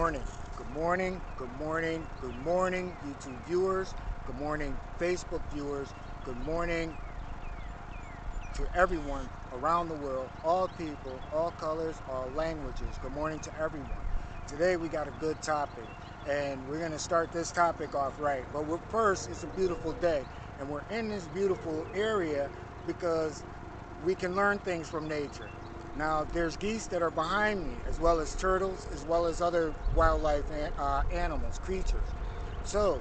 morning. Good morning, good morning, good morning, YouTube viewers. Good morning, Facebook viewers. Good morning to everyone around the world, all people, all colors, all languages. Good morning to everyone. Today we got a good topic, and we're going to start this topic off right. But first, it's a beautiful day, and we're in this beautiful area because we can learn things from nature. Now, there's geese that are behind me, as well as turtles, as well as other wildlife animals, creatures. So,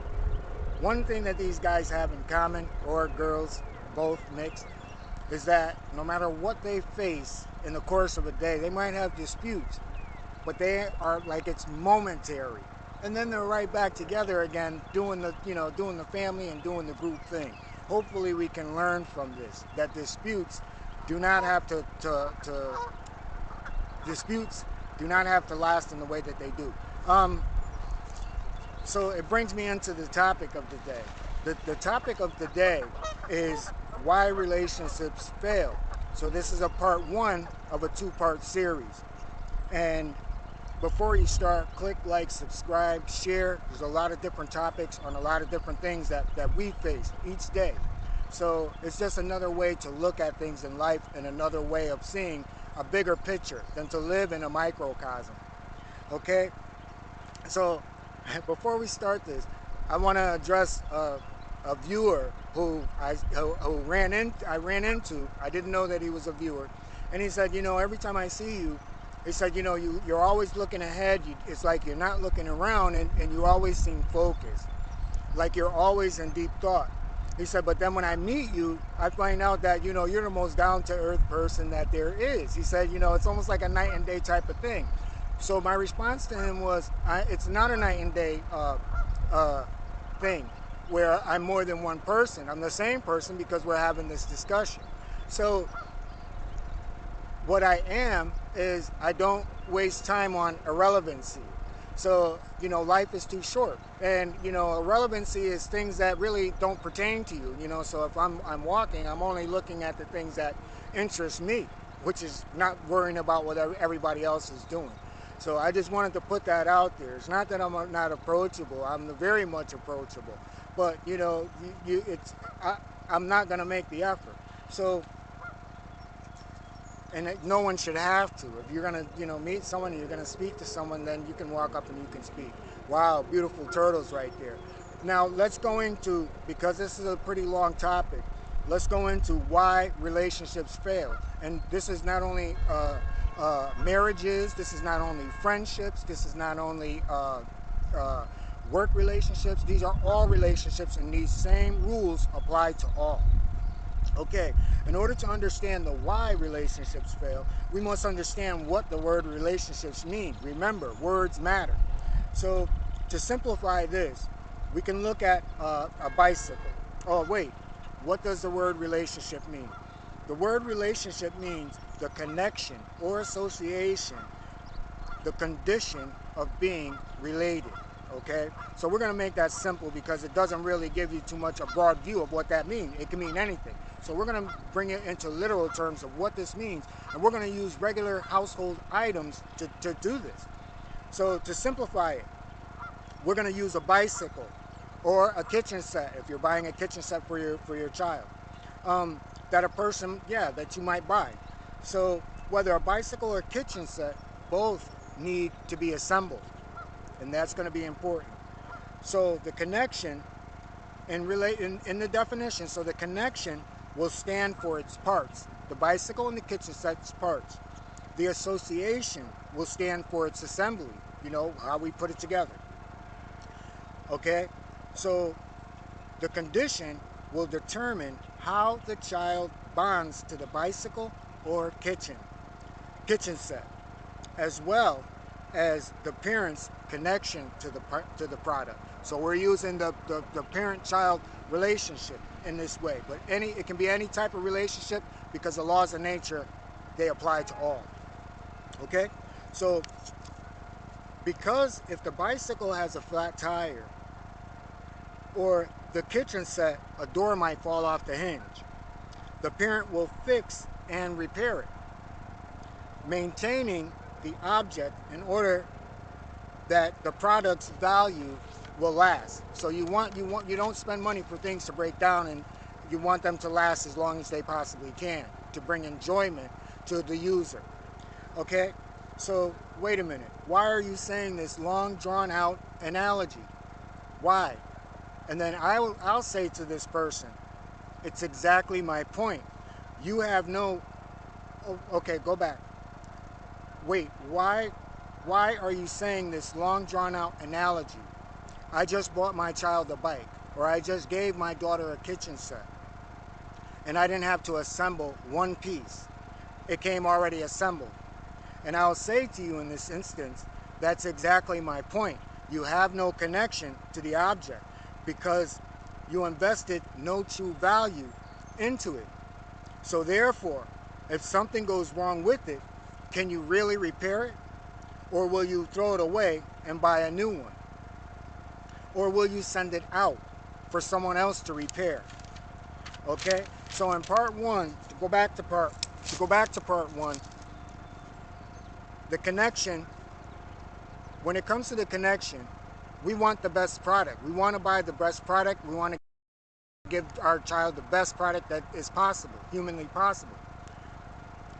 one thing that these guys have in common, or girls, both mixed, is that no matter what they face in the course of a day, they might have disputes, but they are like it's momentary. And then they're right back together again, doing the family and doing the group thing. Hopefully we can learn from this, that disputes do not have to last in the way that they do. So it brings me into the topic of the day. The topic of the day is why relationships fail. So this is a part one of a two-part series. And before you start, click like, subscribe, share. There's a lot of different topics on a lot of different things that we face each day. So it's just another way to look at things in life and another way of seeing a bigger picture than to live in a microcosm. Okay? So before we start this, I want to address a viewer who I ran into. I didn't know that he was a viewer. And he said, every time I see you, he said, you're always looking ahead. It's like you're not looking around, and you always seem focused. Like you're always in deep thought. He said, but then when I meet you, I find out that, you're the most down-to-earth person that there is. He said, it's almost like a night and day type of thing. So my response to him was, it's not a night and day thing where I'm more than one person. I'm the same person because we're having this discussion. So what I am is I don't waste time on irrelevancy. So, life is too short. And, irrelevancy is things that really don't pertain to you. So if I'm walking, I'm only looking at the things that interest me, which is not worrying about what everybody else is doing. So I just wanted to put that out there. It's not that I'm not approachable. I'm very much approachable. But, I'm not going to make the effort. So, and no one should have to. If you're going to, meet someone and you're going to speak to someone, then you can walk up and you can speak. Wow, beautiful turtles right there. Now, let's go into, because this is a pretty long topic, let's go into why relationships fail. And this is not only marriages, this is not only friendships, this is not only work relationships. These are all relationships, and these same rules apply to all. Okay, in order to understand the why relationships fail, we must understand what the word relationships mean. Remember, words matter. So to simplify this, we can look at a bicycle. Oh wait, what does the word relationship mean? The word relationship means the connection or association, the condition of being related. Okay, so we're going to make that simple because it doesn't really give you too much a broad view of what that means. It can mean anything. So we're going to bring it into literal terms of what this means, and we're going to use regular household items to do this. So to simplify it, we're going to use a bicycle or a kitchen set if you're buying a kitchen set for your child that a person, that you might buy. So whether a bicycle or a kitchen set, both need to be assembled. And that's going to be important. So the connection in the definition, so the connection will stand for its parts. The bicycle and the kitchen set's parts. The association will stand for its assembly, how we put it together. Okay? So the condition will determine how the child bonds to the bicycle or kitchen set, as well as the parent's connection to the product. So we're using the parent-child relationship in this way, but it can be any type of relationship because the laws of nature, they apply to all. Okay? So because if the bicycle has a flat tire or the kitchen set, a door might fall off the hinge, the parent will fix and repair it, maintaining the object in order that the product's value will last. So you don't spend money for things to break down, and you want them to last as long as they possibly can to bring enjoyment to the user. Okay? So wait a minute. Why are you saying this long drawn out analogy? Why? And then I'll say to this person, it's exactly my point. You have no, oh, okay, go back. Wait, why are you saying this long drawn out analogy? I just bought my child a bike, or I just gave my daughter a kitchen set, and I didn't have to assemble one piece. It came already assembled. And I'll say to you in this instance, that's exactly my point. You have no connection to the object because you invested no true value into it. So therefore, if something goes wrong with it, can you really repair it? Or will you throw it away and buy a new one? Or will you send it out for someone else to repair? Okay? So in part one, to go back to part one, the connection, when it comes to the connection, we want the best product. We want to buy the best product. We want to give our child the best product that is possible, humanly possible.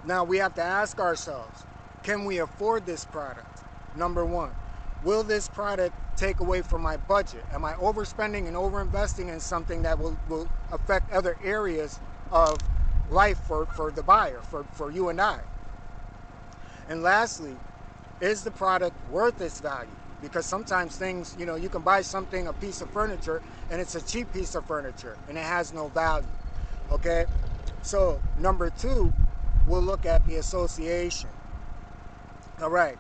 Now we have to ask ourselves, can we afford this product? Number one, will this product take away from my budget? Am I overspending and overinvesting in something that will affect other areas of life for the buyer, for you and I? And lastly, is the product worth its value? Because sometimes things, you can buy something, a piece of furniture, and it's a cheap piece of furniture, and it has no value, okay? So, number two, we'll look at the association. All right,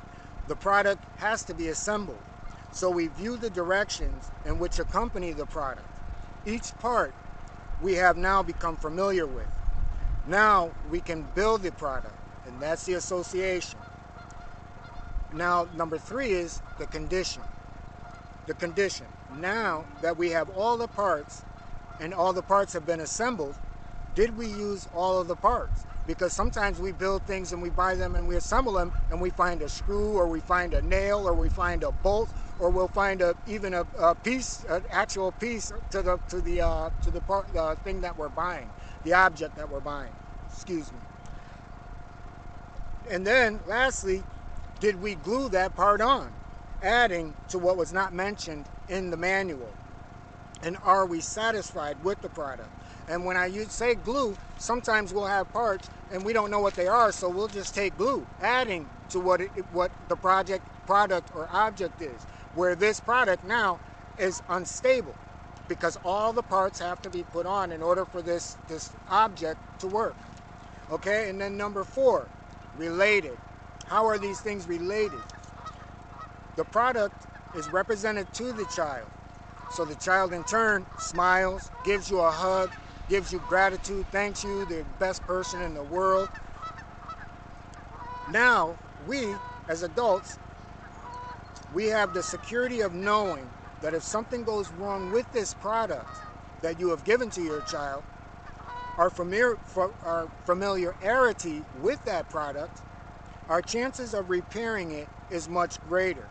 the product has to be assembled. So we view the directions in which accompany the product. Each part we have now become familiar with. Now we can build the product, and that's the association. Now, number three is the condition. The condition. Now that we have all the parts and all the parts have been assembled, did we use all of the parts? Because sometimes we build things and we buy them and we assemble them and we find a screw, or we find a nail, or we find a bolt, or we'll find even a piece, an actual piece to the part, thing that we're buying, the object that we're buying. Excuse me. And then lastly, did we glue that part on, adding to what was not mentioned in the manual? And are we satisfied with the product? And when I say glue, sometimes we'll have parts and we don't know what they are, so we'll just take glue, adding to what the product or object is, where this product now is unstable because all the parts have to be put on in order for this object to work. Okay, and then number four, related. How are these things related? The product is represented to the child. So the child in turn smiles, gives you a hug, gives you gratitude, thanks you, the best person in the world. Now, we as adults, we have the security of knowing that if something goes wrong with this product that you have given to your child, our familiarity with that product, our chances of repairing it is much greater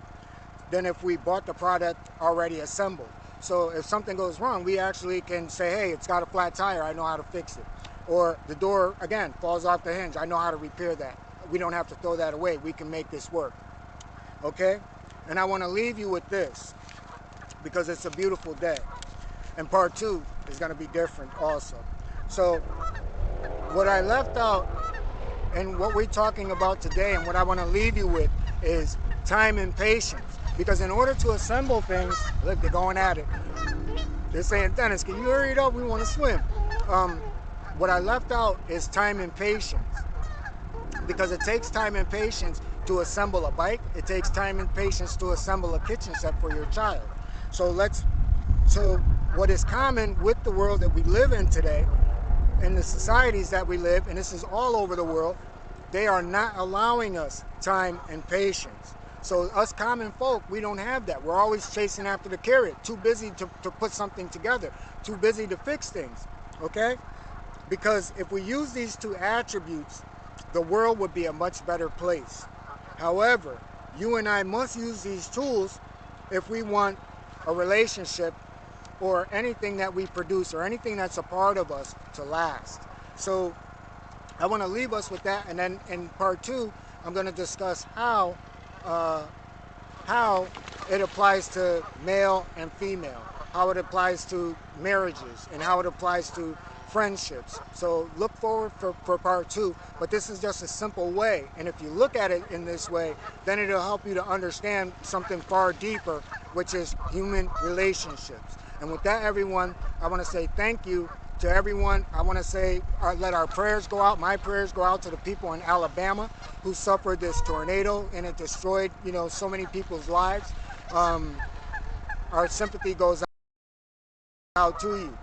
than if we bought the product already assembled. So if something goes wrong, we actually can say, hey, it's got a flat tire, I know how to fix it. Or the door, again, falls off the hinge, I know how to repair that. We don't have to throw that away, we can make this work. Okay? And I want to leave you with this, because it's a beautiful day. And part two is going to be different also. So what I left out and what we're talking about today and what I want to leave you with is time and patience. Because in order to assemble things, look, they're going at it. They're saying, Dennis, can you hurry it up? We want to swim. What I left out is time and patience. Because it takes time and patience to assemble a bike. It takes time and patience to assemble a kitchen set for your child. So what is common with the world that we live in today, and the societies that we live, and this is all over the world, they are not allowing us time and patience. So us common folk, we don't have that. We're always chasing after the carrot, too busy to put something together, too busy to fix things, okay? Because if we use these two attributes, the world would be a much better place. However, you and I must use these tools if we want a relationship or anything that we produce or anything that's a part of us to last. So I want to leave us with that, and then in part two, I'm going to discuss how it applies to male and female, how it applies to marriages, and how it applies to friendships. So look forward for part two, but this is just a simple way. And if you look at it in this way, then it'll help you to understand something far deeper, which is human relationships. And with that, everyone, I want to say thank you to everyone. I want to say, let our prayers go out. My prayers go out to the people in Alabama who suffered this tornado, and it destroyed, so many people's lives. Our sympathy goes out to you.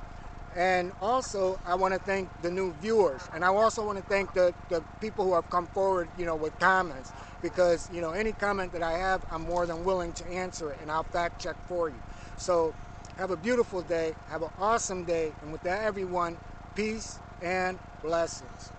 And also, I want to thank the new viewers, and I also want to thank the people who have come forward, with comments, because any comment that I have, I'm more than willing to answer it, and I'll fact check for you. So have a beautiful day, have an awesome day, and with that, everyone, peace and blessings.